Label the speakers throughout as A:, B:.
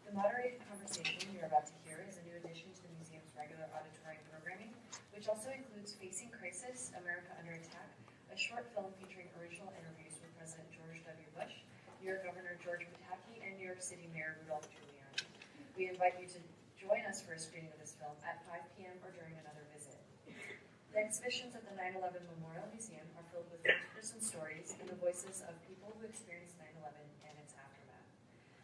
A: The moderated conversation you're about to hear is a new addition to the museum's regular auditorium programming, which also includes Facing Crisis, America Under Attack, a short film featuring original interviews with President George W. Bush, New York Governor George Pataki, and New York City Mayor Rudolph Giuliani. We invite you to join us for a screening of this film at 5 p.m. or during another visit. The exhibitions at the 9/11 Memorial Museum are filled with first-person stories and the voices of people who experienced 9/11 and its aftermath.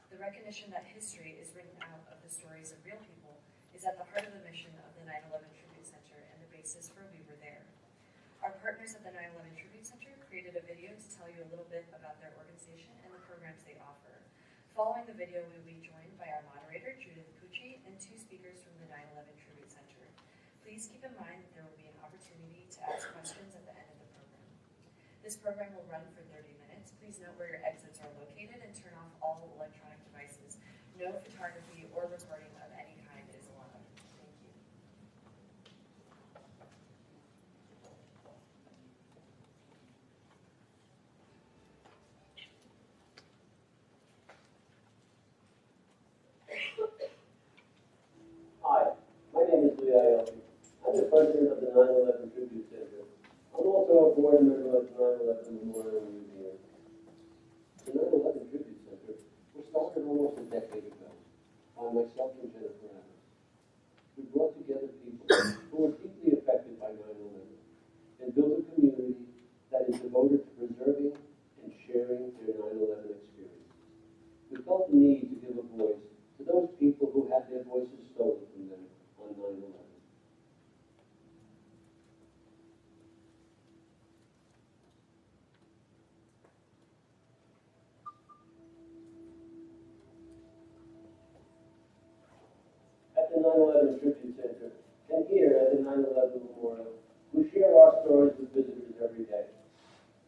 A: The recognition that history is written out of the stories of real people is at the heart of the mission of the 9/11 Tribute Center and the basis for We Were There. Our partners at the 9/11 Tribute Center created a video to tell you a little bit about their organization and the programs they offer. Following the video, we will be joined by our moderator, Judith Pucci, and two speakers from the 9/11 Tribute Center. Please keep in mind that there will be an opportunity to ask questions at the end of the program. This program will run for 30 minutes. Please note where your exits are located and turn off all electronic devices. No photography or recording of any kind is allowed. Thank you.
B: Hi, my name is Lee Aiello. I'm the president of the 9/11 Tribute Center. I'm also a board member of the 9/11 Memorial Museum. The 9/11 Tribute Center was started almost a decade ago by myself and Jennifer Adams. We brought together people who were deeply affected by 9/11 and built a community that is devoted to preserving and sharing their 9/11 experience. We felt the need to give a voice to those people who had their voices stolen from them on 9/11. At the 9/11 Tribute Center and here at the 9/11 Memorial, we share our stories with visitors every day.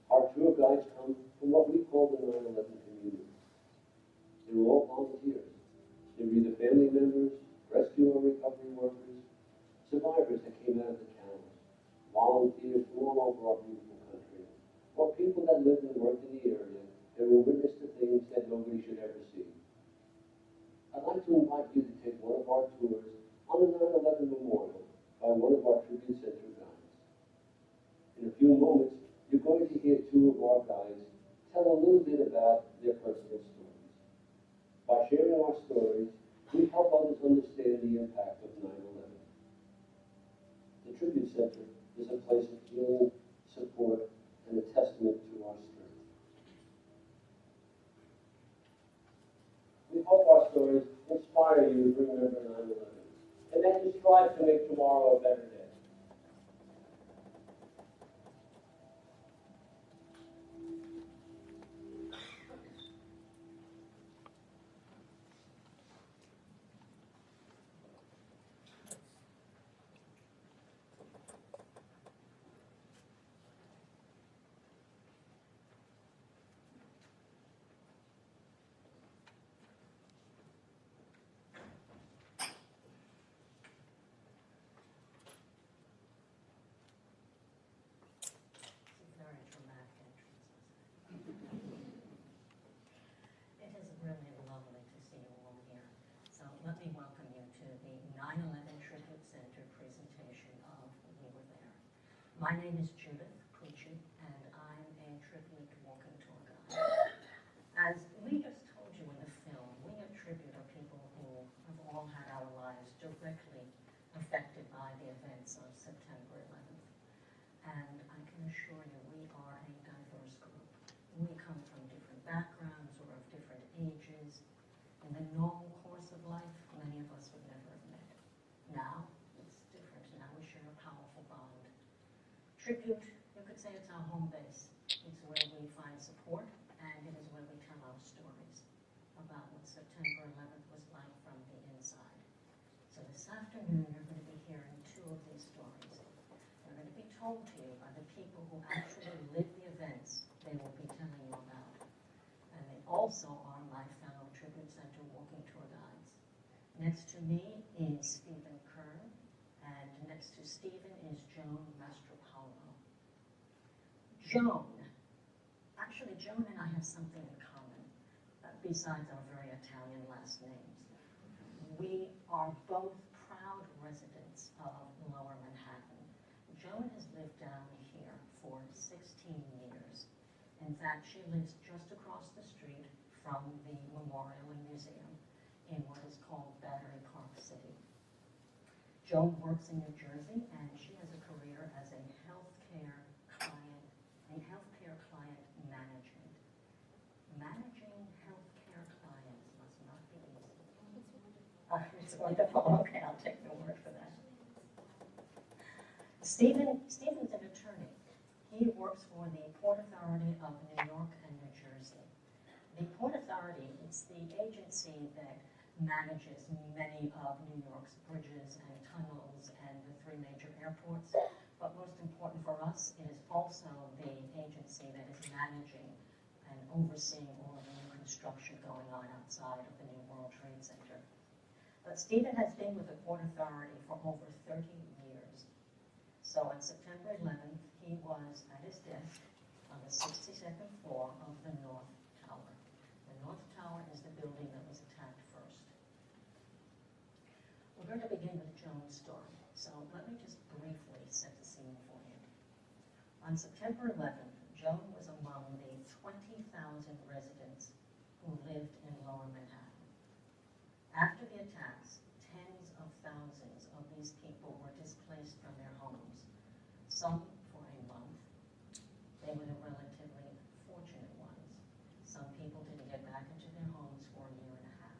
B: Our tour guides come from what we call the 9/11 community. They're all volunteers. They're either family members, rescue and recovery workers, survivors that came out of the towns, volunteers from all over our beautiful country, or people that lived and worked in the area and were witness to things that nobody should ever see. I'd like to invite you to take one of our tours on the 9/11 Memorial by one of our Tribute Center guides. In a few moments, you're going to hear two of our guides tell a little bit about their personal stories. By sharing our stories, we help others understand the impact of 9/11. The Tribute Center is a place of healing, support, and a testament to our strength. We hope our stories inspire you to remember 9/11, and that you strive to make tomorrow a better day.
C: Very dramatic entrance. It is really lovely to see you all here. So let me welcome you to the 9/11 Tribute Center presentation of We Were There. My name is Judith Pucci, and I'm a tribute walking tour guide. As we just told you in the film, we attribute our people who have all had our lives directly affected by the events of September 11th. And I can assure you, we are a diverse group. We come from different backgrounds or of different ages. In the normal course of life, many of us would never have met. Now, it's different. Now we share a powerful bond. Tribute, you could say it's our home base. It's where we find support, and it is where we tell our stories about what September 11th was like from the inside. So this afternoon, you're going to be hearing two of these stories. They're going to be told to you by the people who actually lived the events they will be telling you about. And they also are my fellow Tribute Center walking tour guides. Next to me is Stephen Kern, and next to Stephen is Joan Mastropaolo. Joan and I have something in common, besides our very Italian last names. We are both proud residents of Lower Manhattan. Joan has lived down here for 16 years. In fact, she lives just across the street from the Memorial and Museum in what is called Battery Park City. Joan works in New Jersey, and she has a career as a healthcare client management. Managing healthcare clients must not be easy. It's wonderful. Okay, I'll take the word for that. Stephen's an attorney. He works for the Port Authority of New York and New Jersey. The Port Authority is the agency that manages many of New York's bridges and tunnels and the 3 major airports. But most important for us, it is also the agency that is managing and overseeing all of the new construction going on outside of the new World Trade Center. But Stephen has been with the Port Authority for over 30 years. So on September 11th, he was at his desk on the 62nd floor of the North Tower. The North Tower is the building that was attacked first. We're going to begin with Joan's story, so let me just briefly set the scene for you. On September 11th, Joan was among the 20,000 residents who lived in Lower Manhattan. After the attacks, tens of thousands of these people were displaced from their homes, some for a month. They were the relatively fortunate ones. Some people didn't get back into their homes for a year and a half.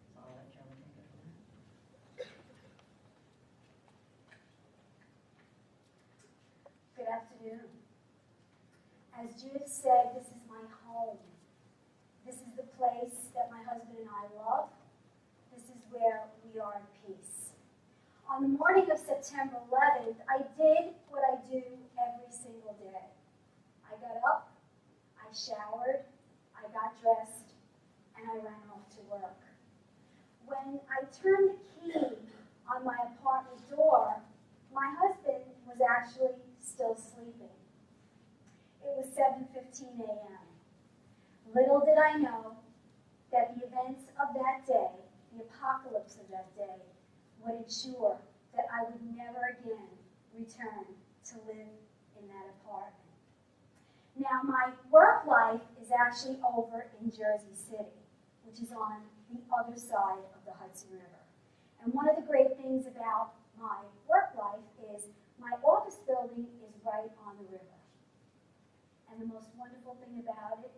C: So I'll let Joan take it from there.
D: Good afternoon. As Judith said, this is my home. This is the place that my husband and I love. This is where we are at peace. On the morning of September 11th, I did what I do every single day. I got up, I showered, I got dressed, and I ran off to work. When I turned the key on my apartment door, my husband was actually still sleeping. It was 7:15 a.m. Little did I know that the events of that day, the apocalypse of that day, would ensure that I would never again return to live in that apartment. Now, my work life is actually over in Jersey City, which is on the other side of the Hudson River. And one of the great things about my work life is my office building is right on the river. And the most wonderful thing about it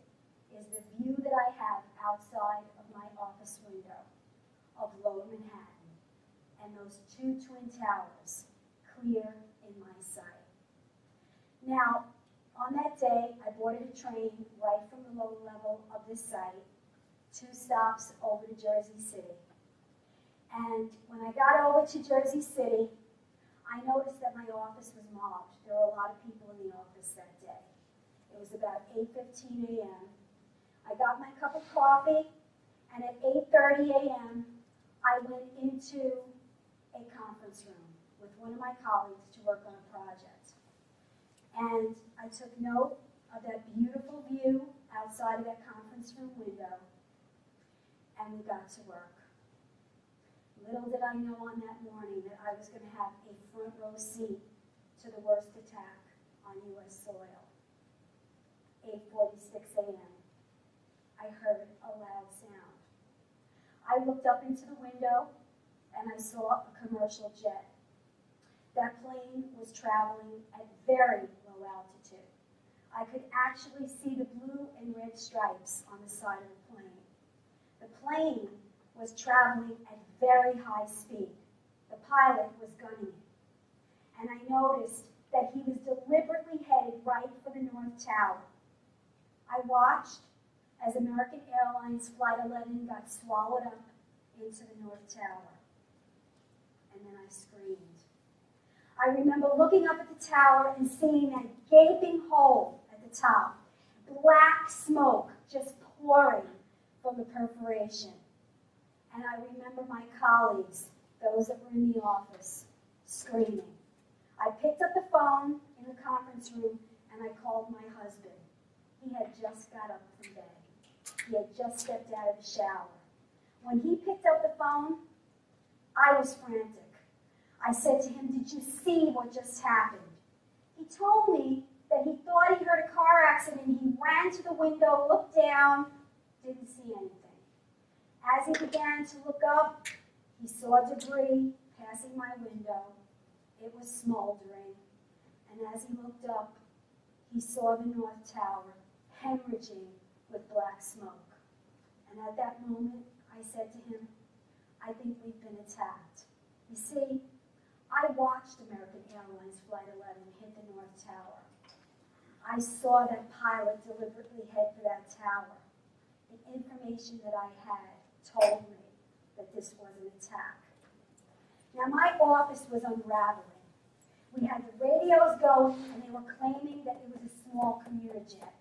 D: is the view that I have outside of my office window of Lower Manhattan and those 2 twin towers clear in my sight. Now, on that day, I boarded a train right from the lower level of this site, 2 stops over to Jersey City. And when I got over to Jersey City, I noticed that my office was mobbed. There were a lot of people in the office that day. It was about 8:15 a.m. I got my cup of coffee, and at 8:30 a.m., I went into a conference room with one of my colleagues to work on a project. And I took note of that beautiful view outside of that conference room window, and we got to work. Little did I know on that morning that I was going to have a front row seat to the worst attack on U.S. soil. 8:46 a.m. I heard a loud sound. I looked up into the window and I saw a commercial jet. That plane was traveling at very low altitude. I could actually see the blue and red stripes on the side of the plane. The plane was traveling at very high speed. The pilot was gunning it. And I noticed that he was deliberately headed right for the North Tower. I watched as American Airlines Flight 11 got swallowed up into the North Tower. And then I screamed. I remember looking up at the tower and seeing that gaping hole at the top. Black smoke just pouring from the perforation. And I remember my colleagues, those that were in the office, screaming. I picked up the phone in the conference room and I called my husband. He had just got up from bed. He had just stepped out of the shower. When he picked up the phone, I was frantic. I said to him, "Did you see what just happened?" He told me that he thought he heard a car accident. He ran to the window, looked down, didn't see anything. As he began to look up, he saw debris passing my window. It was smoldering. And as he looked up, he saw the North Tower hemorrhaging with black smoke. And at that moment, I said to him, "I think we've been attacked." You see, I watched American Airlines Flight 11 hit the North Tower. I saw that pilot deliberately head for that tower. The information that I had told me that this was an attack. Now, my office was unraveling. We had the radios going, and they were claiming that it was a small commuter jet.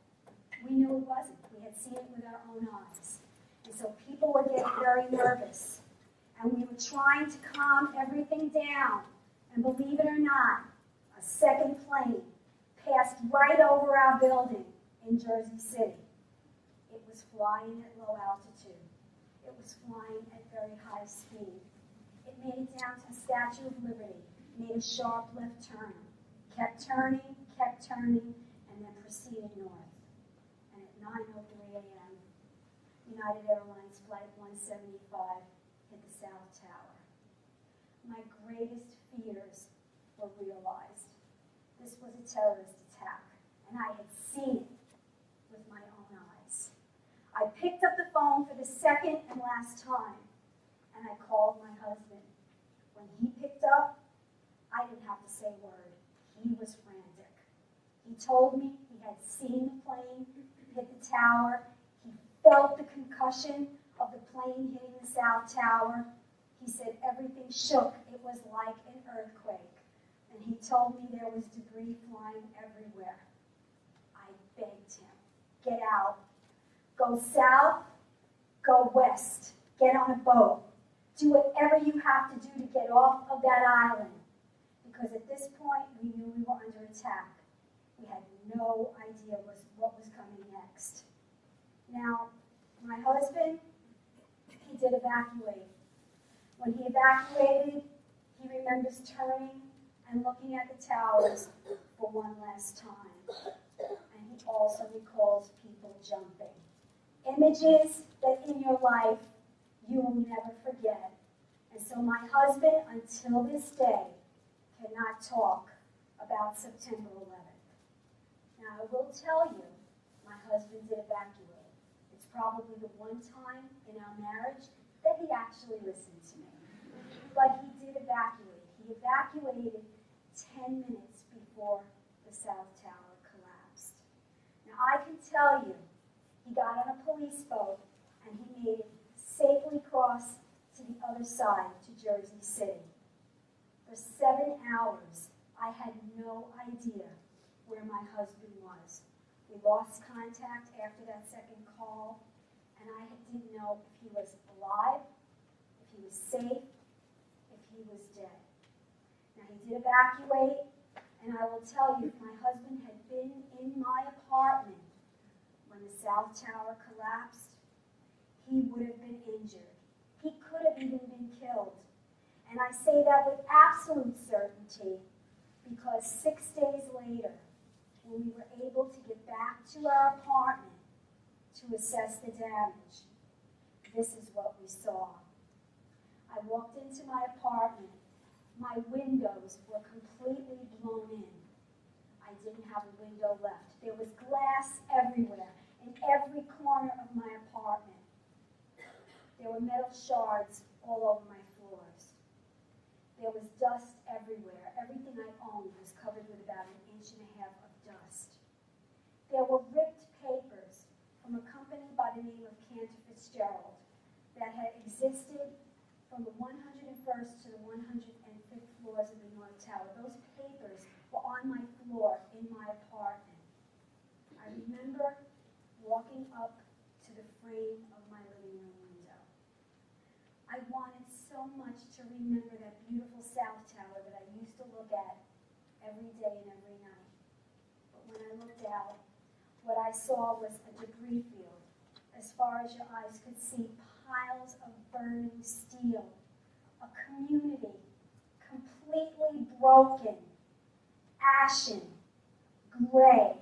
D: We knew it wasn't. We had seen it with our own eyes. And so people were getting very nervous. And we were trying to calm everything down. And believe it or not, a second plane passed right over our building in Jersey City. It was flying at low altitude. It was flying at very high speed. It made it down to the Statue of Liberty, made a sharp left turn, kept turning, and then proceeded north. And at 9:03 a.m., United Airlines Flight 175 hit the South Tower. My greatest fears were realized. This was a terrorist attack, and I had seen it with my own eyes. I picked up the phone for the second and last time, and I called my husband. When he picked up, I didn't have to say a word. He was frantic. He told me he had seen the plane hit the tower. He felt the concussion of the plane hitting the South Tower. He said everything shook. It was like an earthquake. And he told me there was debris flying everywhere. I begged him, "Get out. Go south, go west. Get on a boat. Do whatever you have to do to get off of that island." Because at this point, we knew we were under attack. We had no idea what was coming next. Now, my husband, he did evacuate. When he evacuated, he remembers turning and looking at the towers for one last time. And he also recalls people jumping. Images that in your life you will never forget. And so my husband, until this day, cannot talk about September 11th. Now, I will tell you, my husband did evacuate. It's probably the one time in our marriage that he actually listened to me. But he did evacuate. He evacuated 10 minutes before the South Tower collapsed. Now, I can tell you, he got on a police boat and he made it safely across to the other side, to Jersey City. For 7 hours, I had no idea where my husband was. We lost contact after that second call, and I didn't know if he was alive, if he was safe, if he was dead. Now, he did evacuate, and I will tell you, if my husband had been in my apartment when the South Tower collapsed, he would have been injured. He could have even been killed. And I say that with absolute certainty because 6 days later, when we were able to get back to our apartment to assess the damage, this is what we saw. I walked into my apartment. My windows were completely blown in. I didn't have a window left. There was glass everywhere, in every corner of my apartment. There were metal shards all over my floors. There was dust everywhere. Everything I owned was covered with about 1.5 inches of dust. There were ripped papers from a company by the name of Cantor Fitzgerald that had existed from the 101st to the 105th floors of the North Tower. Those papers were on my floor in my apartment. I remember walking up to the frame of my living room window. I wanted so much to remember that beautiful South Tower that I used to look at every day and every night. But when I looked out, what I saw was a debris field as far as your eyes could see, piles of burning steel. A community completely broken, ashen, gray.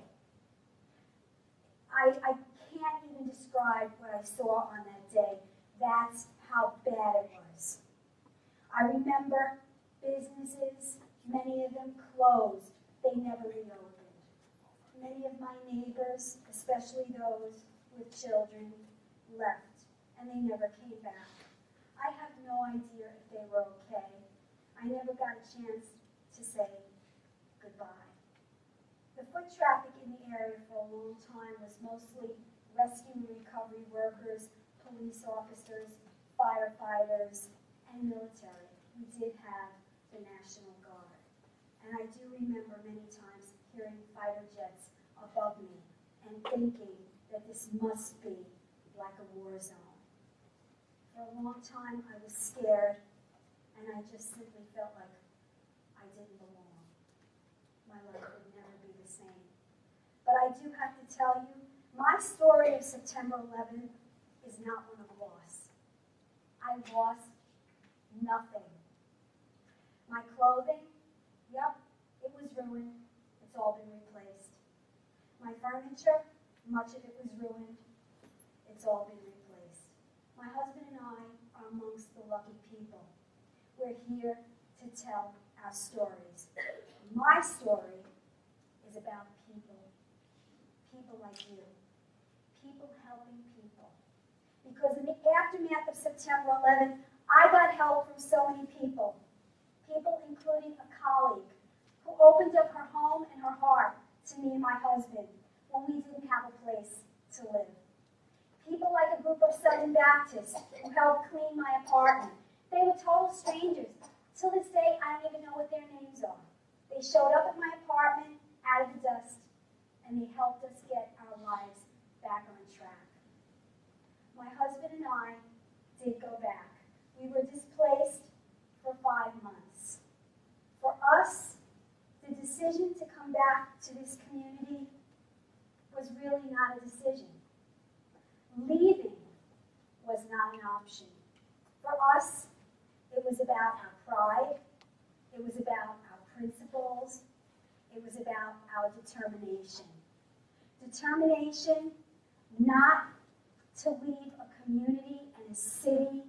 D: I can't even describe what I saw on that day. That's how bad it was. I remember businesses, many of them closed. They never reopened. Many of my neighbors, especially those with children, left, and they never came back. I have no idea if they were okay. I never got a chance to say goodbye. The foot traffic in the area for a long time was mostly rescue and recovery workers, police officers, firefighters, and military. We did have the National Guard. And I do remember many times hearing fighter jets above me and thinking that this must be like a war zone. For a long time, I was scared, and I just simply felt like I didn't belong. My life would never be the same. But I do have to tell you, my story of September 11th is not one of loss. I lost nothing. My clothing, yep, it was ruined. It's all been replaced. My furniture, much of it was ruined. It's all been replaced. My husband and I are amongst the lucky people. We're here to tell our stories. My story is about people. People like you. People helping people. Because in the aftermath of September 11th, I got help from so many people. People including a colleague who opened up her home and her heart to me and my husband when we didn't have a place to live. People like a group of Southern Baptists who helped clean my apartment. They were total strangers. Till this day, I don't even know what their names are. They showed up at my apartment out of the dust, and they helped us get our lives back on track. My husband and I did go back. We were displaced for 5 months. For us, the decision to come back to this community was really not a decision. Leaving was not an option. For us, it was about our pride, it was about our principles, it was about our determination. Determination not to leave a community and a city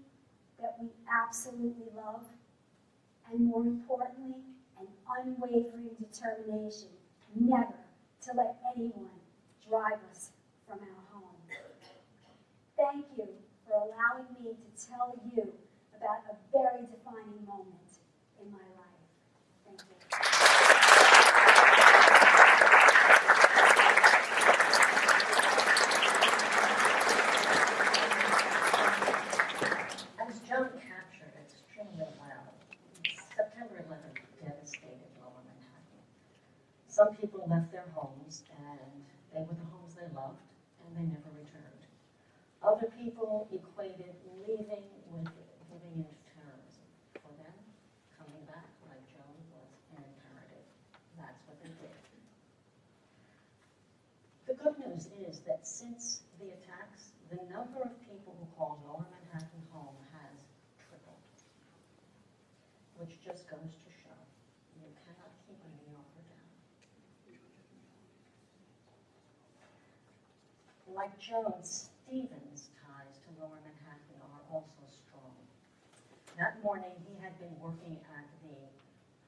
D: that we absolutely love, and more importantly, an unwavering determination never to let anyone drive us from our home. Thank you for allowing me to tell you about a very defining moment in my life. Thank you.
C: As Joan captured extremely well, September 11th devastated Lower Manhattan. Some people left their homes, and they were the homes they loved, and they never returned. Other people equated leaving with giving into terrorism. For them, coming back, like Joan, was an imperative. That's what they did. The good news is that since the attacks, the number of people who call Lower Manhattan home has tripled, which just goes to show you cannot keep a New Yorker down. Like Joan, Stephen's ties to Lower Manhattan are also strong. That morning, he had been working at the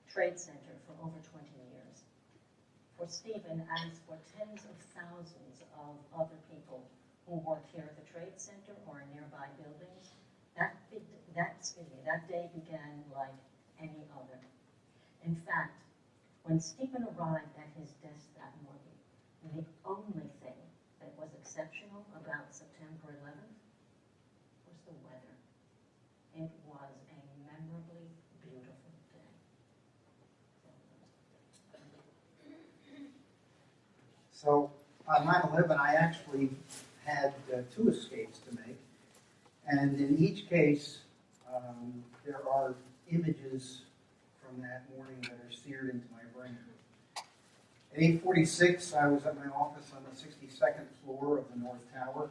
C: Trade Center for over 20 years. For Stephen, as for tens of thousands of other people who work here at the Trade Center or in nearby buildings, that day began like any other. In fact, when Stephen arrived at his desk that morning, the only thing that was exceptional about September 11th was the weather. It was a memorably beautiful day.
E: So on 9/11, I actually had 2 escapes to make. And in each case, there are images from that morning that are seared into my brain. At 8:46, I was at my office on the 62nd floor of the North Tower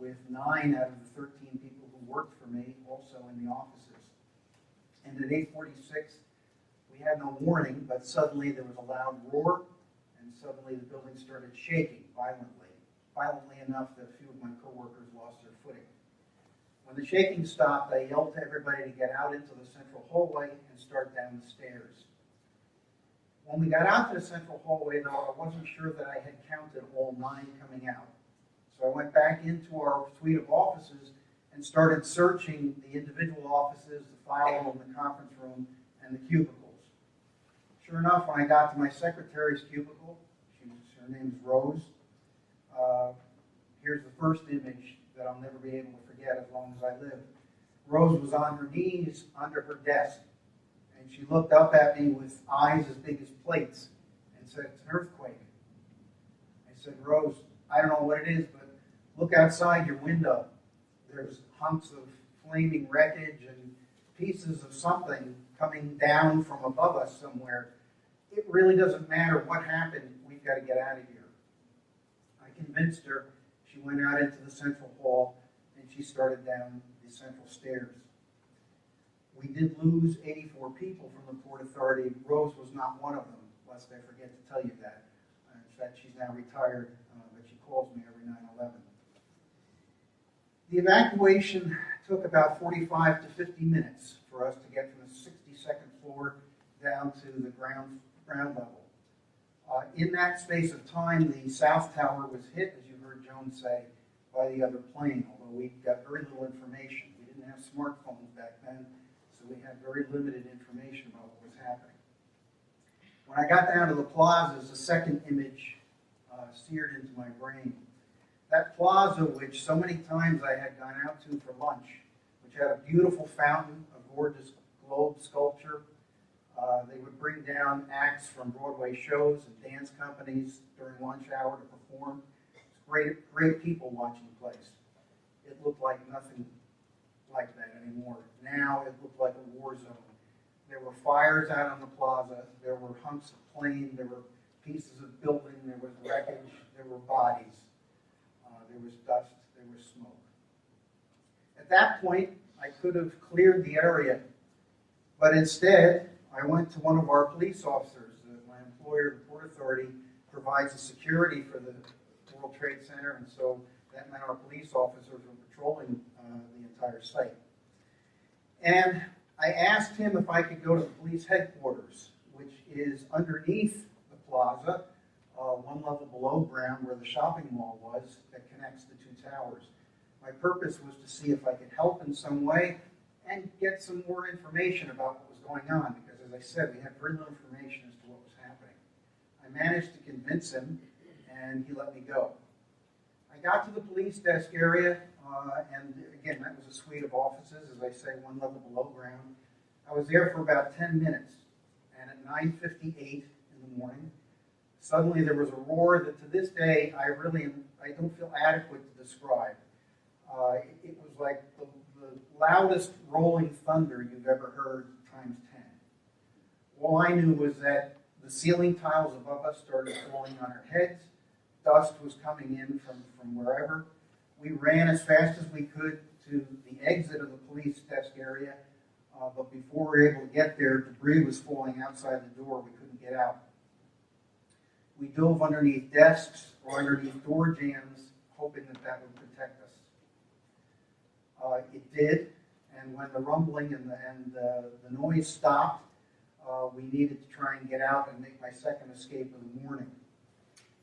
E: with 9 out of the 13 people who worked for me also in the offices. And at 8:46, we had no warning, but suddenly there was a loud roar, and suddenly the building started shaking violently enough that a few of my coworkers lost their footing. When the shaking stopped, I yelled to everybody to get out into the central hallway and start down the stairs. When we got out to the central hallway, though, I wasn't sure that I had counted all 9 coming out. So I went back into our suite of offices and started searching the individual offices, the file room, the conference room, and the cubicles. Sure enough, when I got to my secretary's cubicle, her name is Rose, here's the first image that I'll never be able to forget as long as I live. Rose was on her knees under her desk, and she looked up at me with eyes as big as plates and said, "It's an earthquake." I said, "Rose, I don't know what it is, but look outside your window. There's hunks of flaming wreckage and pieces of something coming down from above us somewhere. It really doesn't matter what happened. We've got to get out of here." I convinced her. She went out into the central hall, and she started down the central stairs. We did lose 84 people from the Port Authority. Rose was not one of them, lest I forget to tell you that. In fact, she's now retired, but she calls me every 9/11. The evacuation took about 45 to 50 minutes for us to get from the 62nd floor down to the ground level. In that space of time, the South Tower was hit, as you heard Joan say, by the other plane, although we got very little information. We didn't have smartphones back then, so we had very limited information about what was happening. When I got down to the plazas, a second image seared into my brain. That plaza, which so many times I had gone out to for lunch, which had a beautiful fountain, a gorgeous globe sculpture. They would bring down acts from Broadway shows and dance companies during lunch hour to perform. Great people watching the place. It looked like nothing like that anymore. Now it looked like a war zone. There were fires out on the plaza. There were hunks of plane. There were pieces of building. There was wreckage. There were bodies. There was dust. There was smoke. At that point, I could have cleared the area, but instead, I went to one of our police officers. My employer, the Port Authority, provides the security for the World Trade Center, and so that meant our police officers were patrolling the entire site. And I asked him if I could go to the police headquarters, which is underneath the plaza, one level below ground where the shopping mall was that connects the two towers. My purpose was to see if I could help in some way and get some more information about what was going on, because as I said, we had very little information as to what was happening. I managed to convince him, and he let me go. I got to the police desk area, and again, that was a suite of offices, as I say, one level below ground. I was there for about 10 minutes, and at 9:58 in the morning, suddenly there was a roar that to this day I don't feel adequate to describe. It was like the loudest rolling thunder you've ever heard times 10. All I knew was that the ceiling tiles above us started falling on our heads. Dust was coming in from wherever. We ran as fast as we could to the exit of the police desk area, but before we were able to get there, debris was falling outside the door. We couldn't get out. We dove underneath desks or underneath door jams, hoping that would protect us. It did, and when the rumbling and the noise stopped, we needed to try and get out and make my second escape of the morning.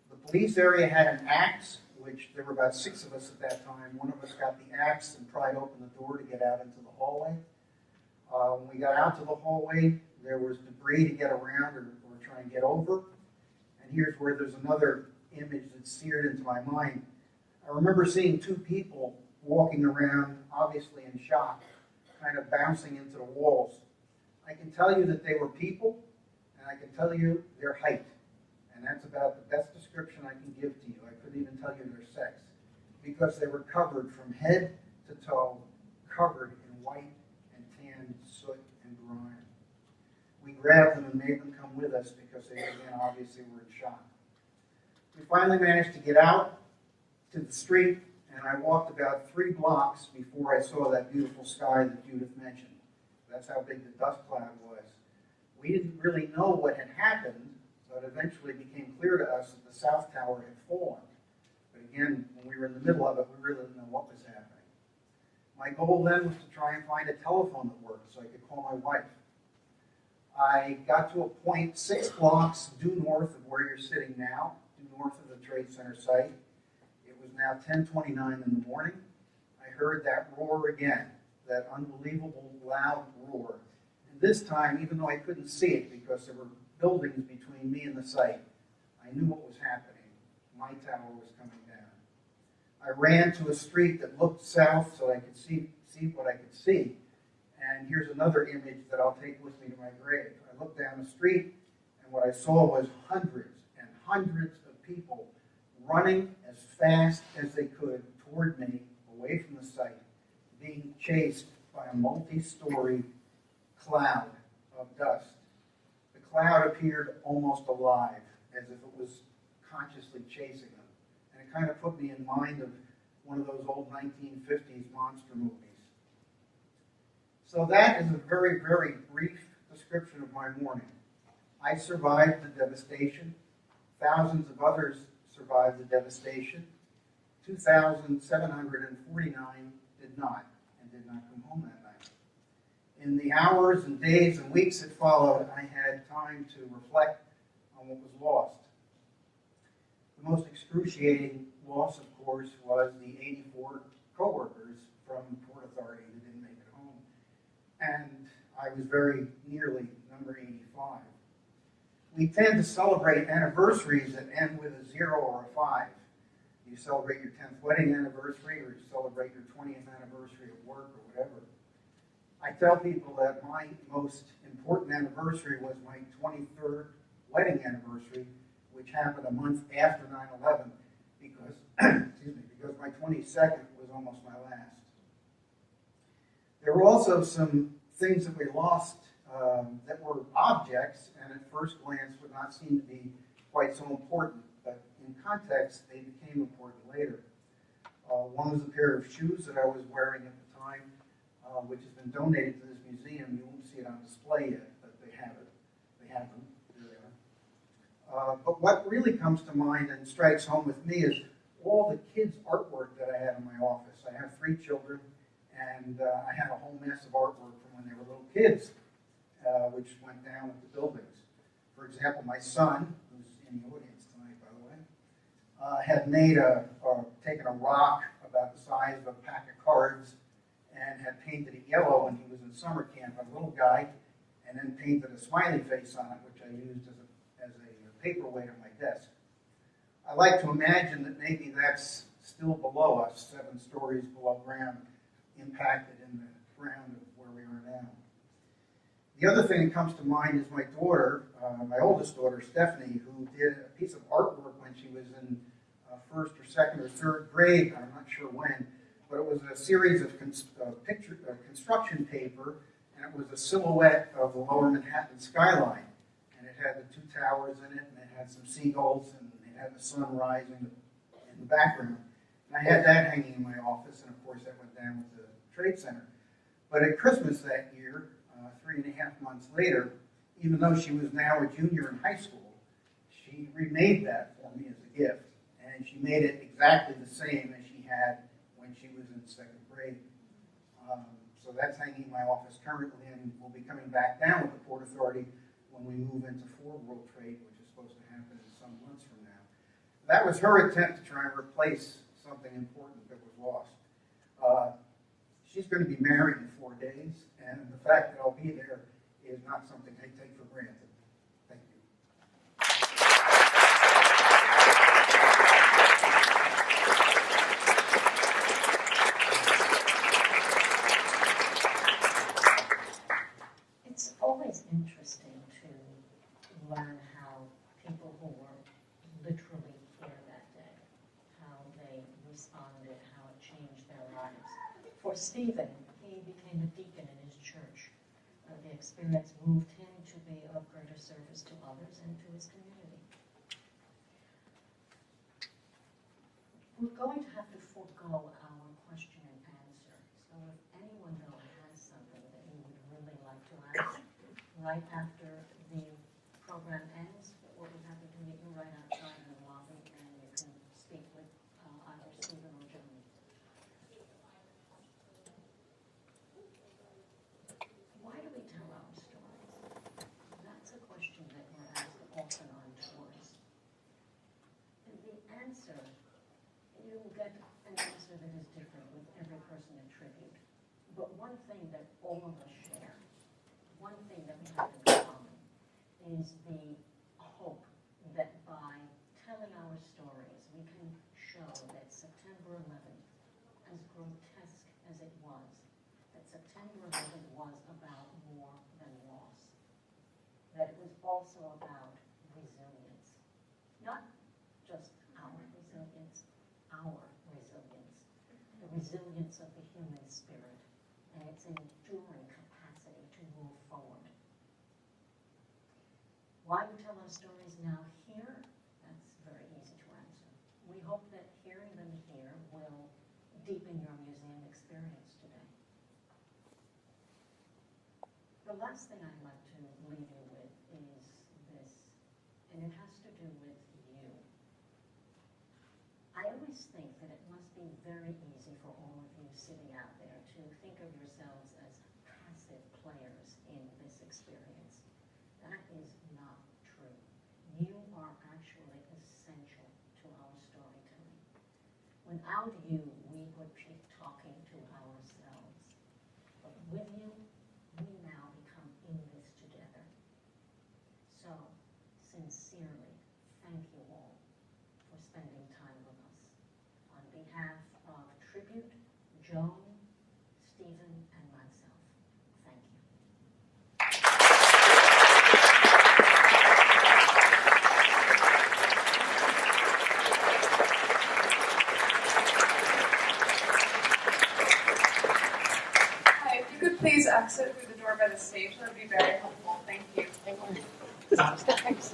E: The police area had an axe, which there were about 6 of us at that time. One of us got the axe and pried open the door to get out into the hallway. When we got out to the hallway, there was debris to get around or try and get over. And here's where there's another image that's seared into my mind. I remember seeing 2 people walking around, obviously in shock, kind of bouncing into the walls. I can tell you that they were people, and I can tell you their height. And that's about the best description I can give to you. I couldn't even tell you their sex, because they were covered from head to toe, covered in white and tan soot and grime. We grabbed them and made them come with us because they, again, obviously were in shock. We finally managed to get out to the street, and I walked about 3 blocks before I saw that beautiful sky that Judith mentioned. That's how big the dust cloud was. We didn't really know what had happened, so it eventually became clear to us that the South Tower had fallen. But again, when we were in the middle of it, we really didn't know what was happening. My goal then was to try and find a telephone that worked so I could call my wife. I got to a point 6 blocks due north of where you're sitting now, due north of the Trade Center site. It was now 10:29 in the morning. I heard that roar again, that unbelievable loud roar. And this time, even though I couldn't see it because there were buildings between me and the site, I knew what was happening. My tower was coming down. I ran to a street that looked south so I could see what I could see. And here's another image that I'll take with me to my grave. I looked down the street, and what I saw was hundreds and hundreds of people running as fast as they could toward me, away from the site, being chased by a multi-story cloud of dust. The cloud appeared almost alive, as if it was consciously chasing them. And it kind of put me in mind of one of those old 1950s monster movies. So that is a very, very brief description of my morning. I survived the devastation. Thousands of others survived the devastation. 2,749 did not, and did not come home that night. In the hours and days and weeks that followed, I had time to reflect on what was lost. The most excruciating loss, of course, was the 84 coworkers from Port Authority who didn't make it home. And I was very nearly number 85. We tend to celebrate anniversaries that end with a 0 or a 5. You celebrate your 10th wedding anniversary, or you celebrate your 20th anniversary at work, or whatever. I tell people that my most important anniversary was my 23rd wedding anniversary, which happened a month after 9/11, because, because my 22nd was almost my last. There were also some things that we lost that were objects, and at first glance would not seem to be quite so important, but in context, they became important later. One was a pair of shoes that I was wearing at the time, which has been donated to this museum. You won't see it on display yet, but they have it. They have them. There they are. But what really comes to mind and strikes home with me is all the kids' artwork that I had in my office. I have 3 children, and I had a whole mess of artwork from when they were little kids, which went down with the buildings. For example, my son, who's in the audience tonight, by the way, had made taken a rock about the size of a pack of cards and had painted it yellow when he was in summer camp, a little guy, and then painted a smiley face on it, which I used as a paperweight on my desk. I like to imagine that maybe that's still below us, 7 stories below ground, impacted in the ground of where we are now. The other thing that comes to mind is my daughter, my oldest daughter, Stephanie, who did a piece of artwork when she was in 1st or 2nd or 3rd grade, I'm not sure when, but it was a series of construction paper, and it was a silhouette of the lower Manhattan skyline. And it had the 2 towers in it, and it had some seagulls, and it had the sun rising in the background. And I had that hanging in my office, and of course that went down with the Trade Center. But at Christmas that year, 3.5 months later, even though she was now a junior in high school, she remade that for me as a gift. And she made it exactly the same as she had when she was in 2nd grade. So that's hanging in my office currently, and will be coming back down with the Port Authority when we move into 4 World Trade, which is supposed to happen in some months from now. That was her attempt to try and replace something important that was lost. She's going to be married in 4 days, and the fact that I'll be there is not something I take for granted. Thank you.
C: It's always interesting to learn how people who were literally here that day, how they responded, how it changed their lives. For Stephen, he became a deacon in his church. The experience moved him to be of greater service to others and to his community. We're going to have to forego right after the program ends, we'll be happy to meet you right outside in the lobby, and you can speak with either Stephen or Joan. Why do we tell our stories? That's a question that we're asked often on tours. And the answer, you will get an answer that is different with every person in tribute. But one thing that all of us share, one thing that we have in common, is the hope that by telling our stories, we can show that September 11th, as grotesque as it was, that September 11th was about more than loss. That it was also about resilience. Not just our resilience, the resilience of the human spirit, and its enduring capacity to move forward. Why we tell our stories now here? That's very easy to answer. We hope that hearing them here will deepen your museum experience today. The last thing I'd like to leave you with is this, and it has to do with you. I always think that it must be very easy for all of you sitting out there to think of yourselves as passive players in this experience. That is not true. You are actually essential to our storytelling. Without you, we would be talking to ourselves. But with you, we now become in this together. So, sincerely, thank you all for spending time with us. On behalf of Tribute, Joan, Stephen, and myself, thank you.
F: Hi, if you could please exit through the door by the stage, that would be very helpful. Thank you.
C: Thanks.